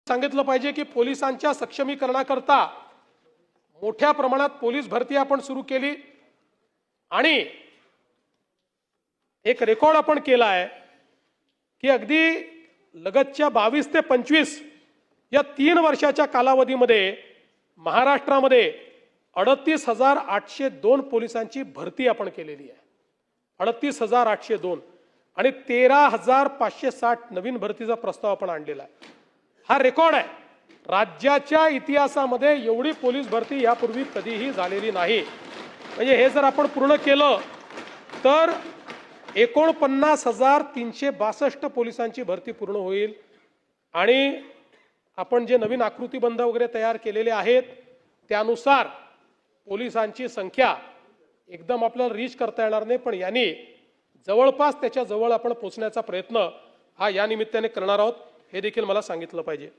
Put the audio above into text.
सांगितलं पाहिजे की पोलिसांच्या सक्षमीकरणाकरता मोठ्या प्रमाणात पोलीस भरती आपण सुरू केली आणि एक रेकॉर्ड आपण केला आहे की अगदी लगतच्या 22 ते 25 या 3 वर्षाच्या कालावधीमध्ये महाराष्ट्रामध्ये 38,802 पोलिसांची भरती आपण केलेली आहे। 38,802 आणि 13,560 नवीन भरतीचा प्रस्ताव आपण आणलेला आहे। हा रेकॉर्ड आहे। राज्याच्या इतिहासामध्ये एवढी पोलीस भरती यापूर्वी कधीही झालेली नाही। म्हणजे हे जर आपण पूर्ण केलं तर 49,362 पोलिसांची भरती पूर्ण होईल आणि आपण जे नवीन आकृतीबंध वगैरे तयार केलेले आहेत त्यानुसार पोलिसांची संख्या एकदम आपल्याला रीच करता येणार नाही, पण यांनी जवळपास त्याच्या जवळ आपण पोहोचण्याचा प्रयत्न हा या निमित्ताने करणार आहोत, हे देखील मला सांगितलं पाहिजे।